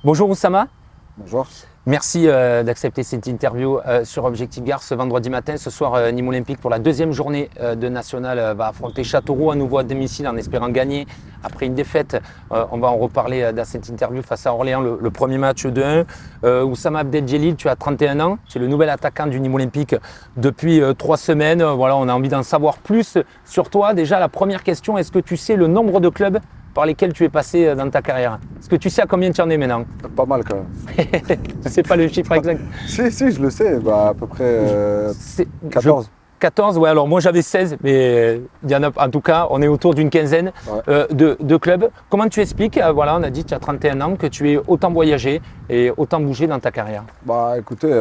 Bonjour Oussama, Bonjour. merci d'accepter cette interview sur Objectif Gare ce vendredi matin. Ce soir, Nîmes Olympique pour la deuxième journée de National va affronter Châteauroux à nouveau à domicile en espérant gagner après une défaite. On va en reparler dans cette interview face à Orléans, le premier match 2-1. Oussama Abdeljelil, tu as 31 ans, tu es le nouvel attaquant du Nîmes Olympique depuis 3 semaines. Voilà, on a envie d'en savoir plus sur toi. Déjà, la première question, est-ce que tu sais le nombre de clubs par lesquels tu es passé dans ta carrière? Est-ce que tu sais à combien tu en es maintenant? Pas mal quand même. C'est pas le chiffre exact. Si, je le sais. Bah, à peu près C'est- 14. 14, ouais, alors moi j'avais 16, mais il y en a, en tout cas, on est autour d'une quinzaine Ouais. de clubs. Comment tu expliques, voilà, on a dit tu as 31 ans, que tu es autant voyagé et autant bougé dans ta carrière? Bah, écoutez,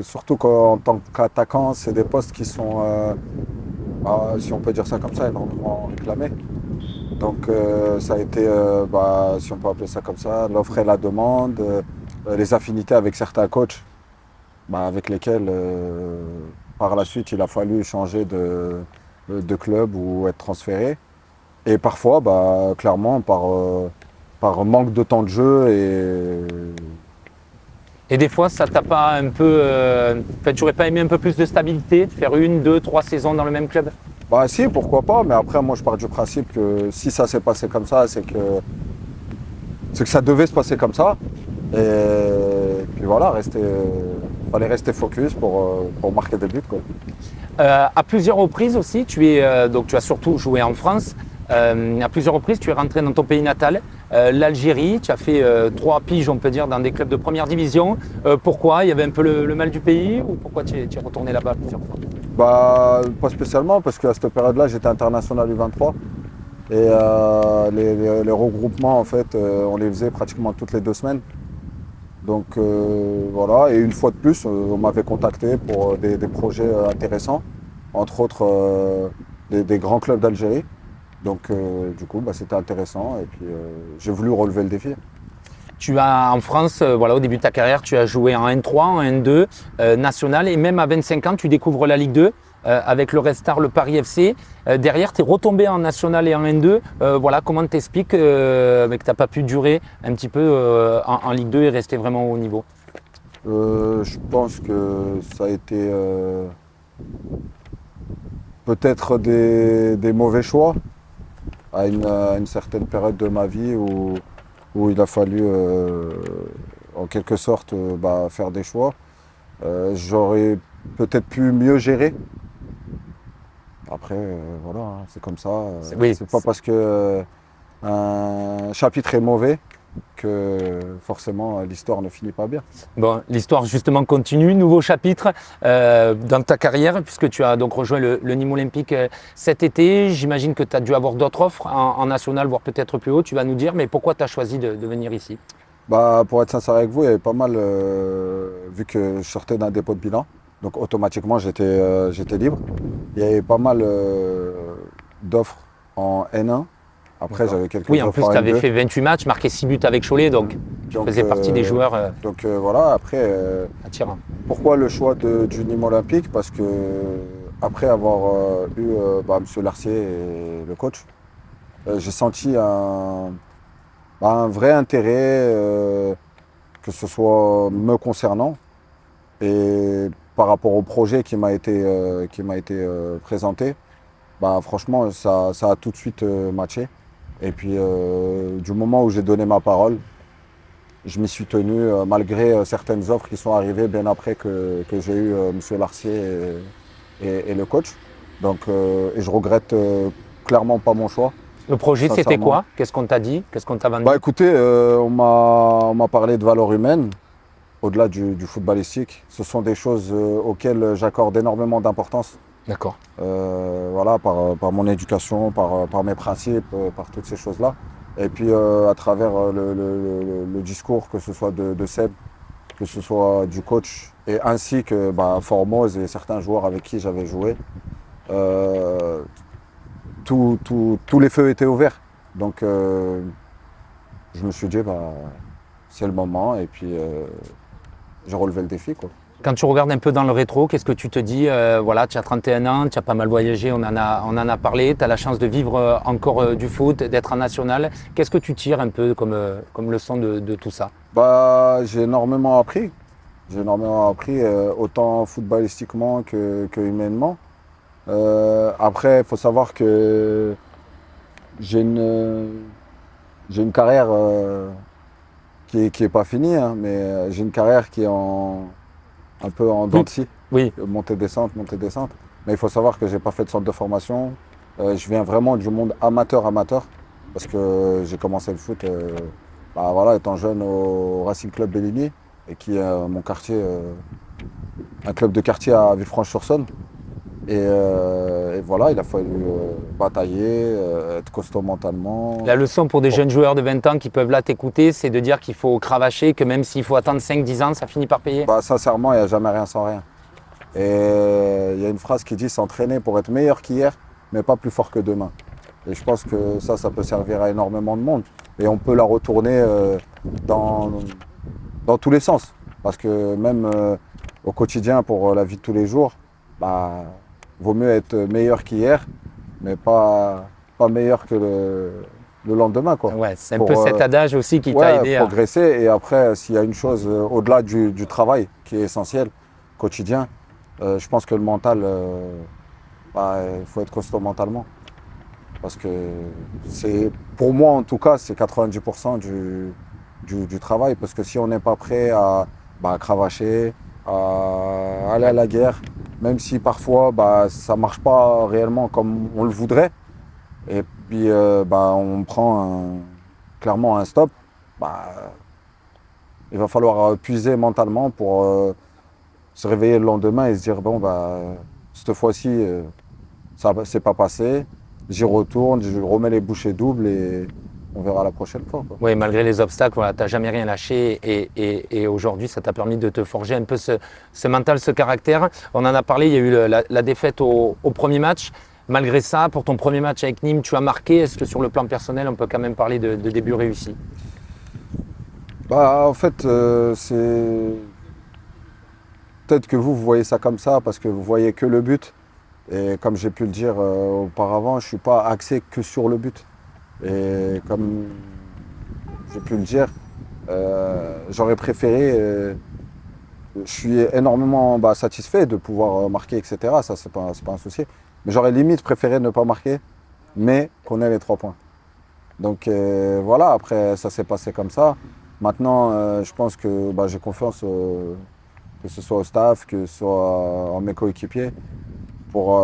surtout qu'en tant qu'attaquant, c'est des postes qui sont, si on peut dire ça comme ça, énormément réclamés. Donc, ça a été, si on peut appeler ça comme ça, l'offre et la demande, les affinités avec certains coachs, avec lesquels, par la suite, il a fallu changer de club ou être transféré. Et parfois, clairement, par manque de temps de jeu. Et des fois, ça t'a pas un peu. Enfin, tu aurais pas aimé un peu plus de stabilité, de faire 1, 2, 3 saisons dans le même club? Bah si, pourquoi pas, mais après, moi, je pars du principe que si ça s'est passé comme ça, c'est que ça devait se passer comme ça. Et puis voilà, fallait rester focus pour marquer des buts, quoi. À plusieurs reprises aussi, donc tu as surtout joué en France. À plusieurs reprises, tu es rentré dans ton pays natal, l'Algérie. Tu as fait 3 piges, on peut dire, dans des clubs de première division. Pourquoi? Il y avait un peu le mal du pays ou pourquoi tu es retourné là-bas plusieurs fois? Pas spécialement, parce qu'à cette période-là, j'étais international U23. Et les regroupements, en fait, on les faisait pratiquement toutes les 2 semaines. Donc voilà, et une fois de plus, on m'avait contacté pour des projets intéressants, entre autres des grands clubs d'Algérie. Donc du coup, c'était intéressant et puis j'ai voulu relever le défi. Tu as en France, voilà, au début de ta carrière, tu as joué en N3, en N2, national, et même à 25 ans, tu découvres la Ligue 2 avec le Red Star, le Paris FC. Derrière, tu es retombé en national et en N2. Voilà, comment t'expliques que tu n'as pas pu durer un petit peu en Ligue 2 et rester vraiment au haut niveau? Je pense que ça a été peut-être des mauvais choix à une certaine période de ma vie où il a fallu en quelque sorte faire des choix. J'aurais peut-être pu mieux gérer. Après, voilà, hein, c'est comme ça. Oui. C'est pas parce que un chapitre est mauvais que forcément l'histoire ne finit pas bien. Bon, l'histoire justement continue, nouveau chapitre dans ta carrière puisque tu as donc rejoint le Nîmes Olympique cet été. J'imagine que tu as dû avoir d'autres offres en national, voire peut-être plus haut, tu vas nous dire, mais pourquoi tu as choisi de venir ici? Pour être sincère avec vous, il y avait pas mal, vu que je sortais d'un dépôt de bilan, donc automatiquement j'étais libre. Il y avait pas mal d'offres en N1. Après, j'avais quelques Oui, en offres plus en tu avais N2. fait 28 matchs, marqué 6 buts avec Cholet, donc tu faisais partie des joueurs Voilà, après, attirants. pourquoi le choix du Nîmes Olympique? Parce que après avoir eu M. Larcier et le coach, j'ai senti un vrai intérêt, que ce soit me concernant et par rapport au projet qui m'a été présenté. Franchement, ça a tout de suite matché. Et puis, du moment où j'ai donné ma parole, je m'y suis tenu malgré certaines offres qui sont arrivées bien après que j'ai eu M. Larcier et le coach. Donc, et je regrette clairement pas mon choix. Le projet, c'était Sincèrement. quoi? Qu'est-ce qu'on t'a dit? Qu'est-ce qu'on t'a vendu? Écoutez, on m'a parlé de valeurs humaines, au-delà du footballistique. Ce sont des choses auxquelles j'accorde énormément d'importance. D'accord. Voilà, par mon éducation, par mes principes, par toutes ces choses-là. Et puis à travers le discours, que ce soit de Seb, que ce soit du coach, et ainsi que Formose et certains joueurs avec qui j'avais joué, euh, tous les feux étaient ouverts. Donc je me suis dit, c'est le moment, et puis j'ai relevé le défi, quoi. Quand tu regardes un peu dans le rétro, qu'est-ce que tu te dis? Voilà, tu as 31 ans, tu as pas mal voyagé, on en a parlé, tu as la chance de vivre encore du foot, d'être en national. Qu'est-ce que tu tires un peu comme leçon de tout ça? J'ai énormément appris. J'ai énormément appris, autant footballistiquement que humainement. Après, il faut savoir que j'ai une, j'ai une carrière qui est pas finie, hein, mais j'ai une carrière qui est un peu en dents Oui, de scie. oui. Montée-descente, montée-descente. Mais il faut savoir que j'ai pas fait de centre de formation. Je viens vraiment du monde amateur, parce que j'ai commencé le foot voilà, étant jeune au Racing Club Bellini, et qui est mon quartier, un club de quartier à Villefranche-sur-Saône. Et voilà, il a fallu batailler, être costaud mentalement. La leçon pour des Bon, jeunes joueurs de 20 ans qui peuvent là t'écouter, c'est de dire qu'il faut cravacher, que même s'il faut attendre 5-10 ans, ça finit par payer. sincèrement, il n'y a jamais rien sans rien. Et il y a une phrase qui dit s'entraîner pour être meilleur qu'hier, mais pas plus fort que demain. Et je pense que ça peut servir à énormément de monde. Et on peut la retourner dans, dans tous les sens. Parce que même au quotidien, pour la vie de tous les jours, bah, vaut mieux être meilleur qu'hier, mais pas meilleur que le lendemain, quoi. Ouais, c'est un peu Pour cet adage aussi qui t'a aidé à… progresser. Et après, s'il y a une chose au-delà du travail qui est essentiel, quotidien, je pense que le mental, il faut être costaud mentalement. Parce que pour moi en tout cas, c'est 90% du travail. Parce que si on n'est pas prêt à cravacher, à aller à la guerre, même si parfois ça ne marche pas réellement comme on le voudrait, et puis on prend clairement un stop, il va falloir puiser mentalement pour se réveiller le lendemain et se dire bon, cette fois-ci, ça c'est pas passé. J'y retourne, je remets les bouchées doubles et on verra la prochaine fois, quoi. Oui, malgré les obstacles, voilà, tu n'as jamais rien lâché et aujourd'hui, ça t'a permis de te forger un peu ce mental, ce caractère. On en a parlé, il y a eu la défaite au premier match. Malgré ça, pour ton premier match avec Nîmes, tu as marqué. Est-ce que sur le plan personnel, on peut quand même parler de début réussi? En fait, c'est peut-être que vous voyez ça comme ça parce que vous voyez que le but. Et comme j'ai pu le dire auparavant, je ne suis pas axé que sur le but. Et comme j'ai pu le dire, j'aurais préféré, je suis énormément satisfait de pouvoir marquer, etc. Ça, c'est pas un souci. Mais j'aurais limite préféré ne pas marquer, mais qu'on ait les 3 points. Donc voilà, après, ça s'est passé comme ça. Maintenant, je pense que j'ai confiance, que ce soit au staff, que ce soit en mes coéquipiers, pour,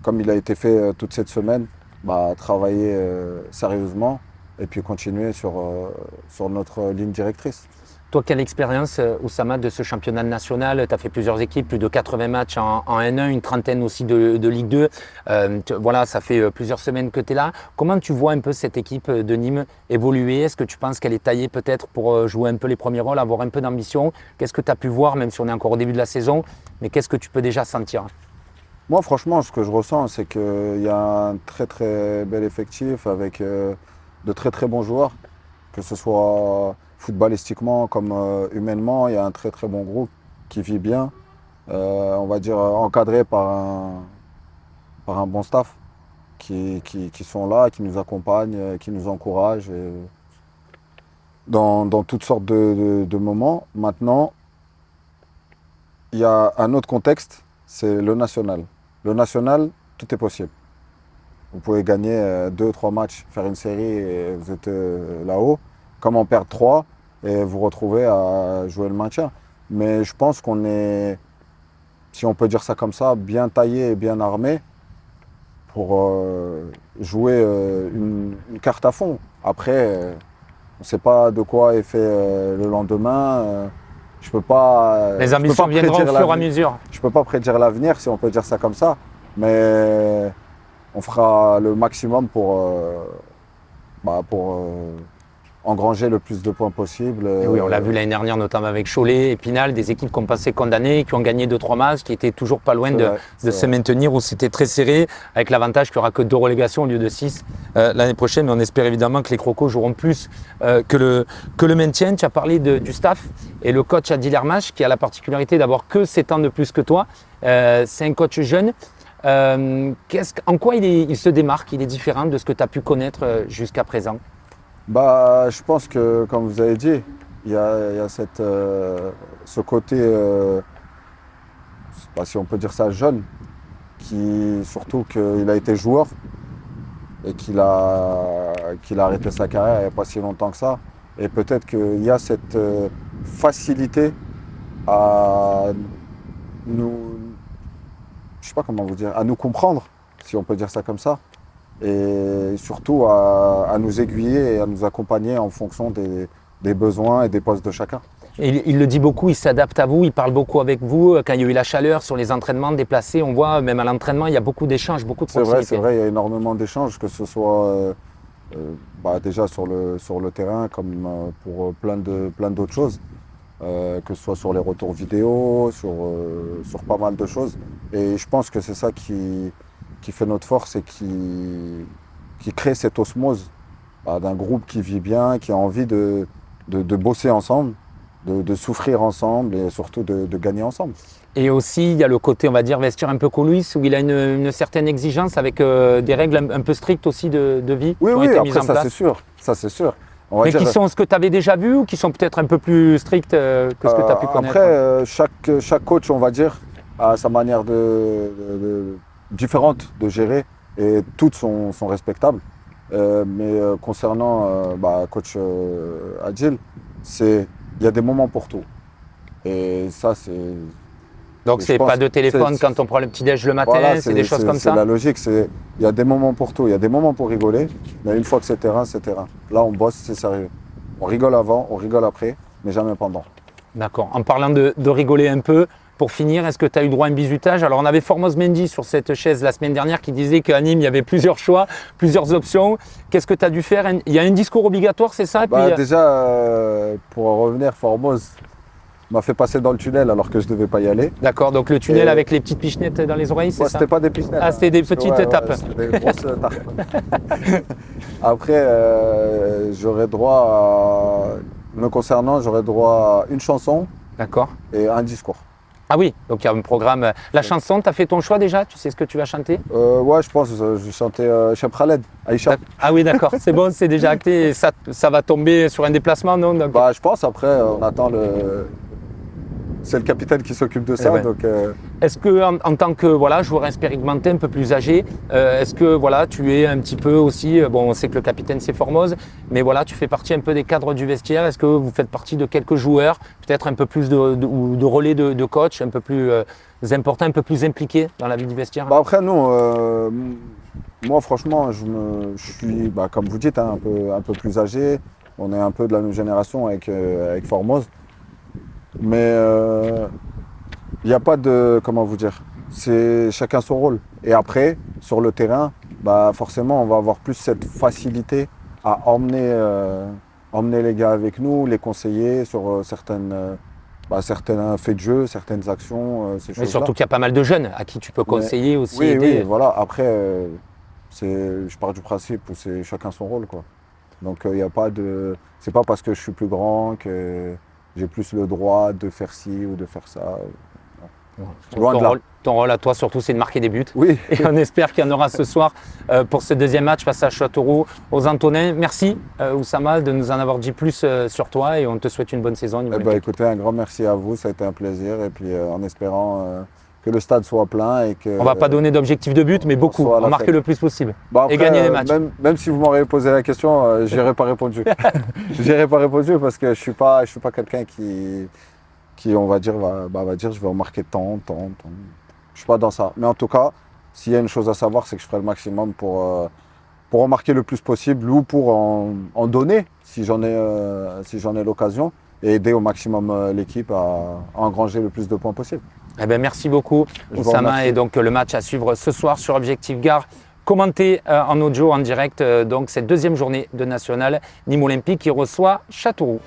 comme il a été fait toute cette semaine, travailler sérieusement et puis continuer sur notre ligne directrice. Toi, quelle expérience, Oussama, de ce championnat national? Tu as fait plusieurs équipes, plus de 80 matchs en N1, une trentaine aussi de Ligue 2. Voilà, ça fait plusieurs semaines que tu es là. Comment tu vois un peu cette équipe de Nîmes évoluer? Est-ce que tu penses qu'elle est taillée peut-être pour jouer un peu les premiers rôles, avoir un peu d'ambition? Qu'est-ce que tu as pu voir, même si on est encore au début de la saison? Mais qu'est-ce que tu peux déjà sentir? Moi, franchement, ce que je ressens, c'est qu'il y a un très très bel effectif avec de très très bons joueurs, que ce soit footballistiquement comme humainement. Il y a un très très bon groupe qui vit bien, on va dire encadré par un bon staff qui sont là, qui nous accompagnent, qui nous encouragent dans toutes sortes de moments. Maintenant, il y a un autre contexte, c'est le national. Le national, tout est possible. Vous pouvez gagner 2-3 matchs, faire une série et vous êtes là-haut, comme en perdre 3 et vous retrouvez à jouer le maintien. Mais je pense qu'on est, si on peut dire ça comme ça, bien taillé et bien armé pour jouer une carte à fond. Après, on ne sait pas de quoi est fait le lendemain. Je peux pas. Les ambitions viendront au fur et à mesure. Je peux pas prédire l'avenir, si on peut dire ça comme ça, mais on fera le maximum pour engranger le plus de points possible. Et oui, on l'a vu l'année dernière, notamment avec Cholet, Épinal, des équipes qui ont passé condamnées, qui ont gagné 2-3 matchs, qui étaient toujours pas loin de se maintenir, où c'était très serré, avec l'avantage qu'il n'y aura que 2 relégations au lieu de 6 l'année prochaine. Mais on espère évidemment que les Crocos joueront plus que le maintien. Tu as parlé du staff et le coach Adil Hermach, qui a la particularité d'avoir que 7 ans de plus que toi. C'est un coach jeune. En quoi il se démarque, il est différent de ce que tu as pu connaître jusqu'à présent? Je pense que, comme vous avez dit, il y a ce côté, je sais pas si on peut dire ça, jeune, surtout qu'il a été joueur et qu'il a arrêté sa carrière il n'y a pas si longtemps que ça. Et peut-être qu'il y a cette facilité à nous, je sais pas comment vous dire, à nous comprendre, si on peut dire ça comme ça, et surtout à nous aiguiller et à nous accompagner en fonction des besoins et des postes de chacun. Et il le dit beaucoup, il s'adapte à vous, il parle beaucoup avec vous. Quand il y a eu la chaleur sur les entraînements déplacés, on voit même à l'entraînement, il y a beaucoup d'échanges, beaucoup de proximité. C'est vrai, il y a énormément d'échanges, que ce soit déjà sur le terrain comme pour plein d'autres choses. Que ce soit sur les retours vidéo, sur pas mal de choses. Et je pense que c'est ça qui fait notre force et qui crée cette osmose d'un groupe qui vit bien, qui a envie de bosser ensemble, de souffrir ensemble et surtout de gagner ensemble. Et aussi, il y a le côté, on va dire, vestiaire un peu coulisses, où il a une certaine exigence avec des règles un peu strictes aussi de vie Oui, qui ont oui, été après mises en ça place. c'est sûr. Ça c'est sûr. On va Mais dire, qui sont ce que tu avais déjà vu ou qui sont peut-être un peu plus strictes que ce que tu as pu connaître? Après, chaque coach, on va dire, a sa manière différente de gérer et toutes sont respectables. Concernant coach Adil, il y a des moments pour tout. Et ça, c'est. Donc, c'est pas de téléphone quand on prend le petit-déj le matin, Voilà, c'est des choses comme ça? C'est la logique. Il y a des moments pour tout. Il y a des moments pour rigoler. Mais une fois que c'est terrain, c'est terrain. Là, on bosse, c'est sérieux. On rigole avant, on rigole après, mais jamais pendant. D'accord. En parlant de rigoler un peu, pour finir, est-ce que tu as eu droit à un bizutage? Alors, on avait Formose Mendy sur cette chaise la semaine dernière qui disait qu'à Nîmes, il y avait plusieurs choix, plusieurs options. Qu'est-ce que tu as dû faire? Il y a un discours obligatoire, c'est ça? Déjà, pour en revenir, Formose m'a fait passer dans le tunnel alors que je ne devais pas y aller. D'accord, donc le tunnel avec les petites pichenettes dans les oreilles, c'est ça? C'était pas des pichenettes. Ah, c'était des petites tapes. C'était des grosses tapes. Après, j'aurais droit me concernant, j'aurais droit à une chanson. D'accord. Et un discours. Ah oui, donc il y a un programme. La chanson, tu as fait ton choix déjà? Tu sais ce que tu vas chanter? Ouais, je pense, je vais chanter Cheb Khaled, Aïcha. Ah oui, d'accord, c'est bon, c'est déjà acté. Et ça va tomber sur un déplacement, non? Donc... Je pense, après, on attend c'est le capitaine qui s'occupe de ça. Ouais. Donc, Est-ce que en tant que joueur expérimenté, un peu plus âgé, est-ce que tu es un petit peu aussi, on sait que le capitaine c'est Formose, mais tu fais partie un peu des cadres du vestiaire. Est-ce que vous faites partie de quelques joueurs, peut-être un peu plus de relais de coach, un peu plus important, un peu plus impliqués dans la vie du vestiaire? Après, nous, moi franchement, je suis, comme vous dites, un peu plus âgé. On est un peu de la même génération avec Formose. Mais il n'y a pas de, comment vous dire, c'est chacun son rôle. Et après, sur le terrain, forcément, on va avoir plus cette facilité à emmener les gars avec nous, les conseiller sur certains faits de jeu, certaines actions, ces choses-là. Mais surtout qu'il y a pas mal de jeunes à qui tu peux conseiller aussi. Aider. Oui, voilà. Après, je pars du principe où c'est chacun son rôle, quoi. Donc, il n'y a pas de, c'est pas parce que je suis plus grand que j'ai plus le droit de faire ci ou de faire ça. Ton rôle à toi surtout, c'est de marquer des buts. Oui. Et on espère qu'il y en aura ce soir pour ce deuxième match face à Châteauroux aux Antonins. Merci Oussama de nous en avoir dit plus sur toi et on te souhaite une bonne saison. Écoutez, un grand merci à vous, ça a été un plaisir et puis en espérant que le stade soit plein et que. On ne va pas donner d'objectif de but, mais beaucoup. On va marquer le plus possible après, et gagner les matchs. Même si vous m'aurez posé la question, je n'aurais pas répondu. Je n'aurais pas répondu parce que je suis pas quelqu'un qui on va dire va dire je vais en marquer tant. Je suis pas dans ça. Mais en tout cas, s'il y a une chose à savoir, c'est que je ferai le maximum pour en marquer le plus possible ou pour en donner si j'en ai l'occasion et aider au maximum l'équipe à engranger le plus de points possible. Merci beaucoup Oussama, et donc le match à suivre ce soir sur Objectif Gare, commenté en audio en direct, donc cette deuxième journée de National Nîmes Olympique qui reçoit Châteauroux.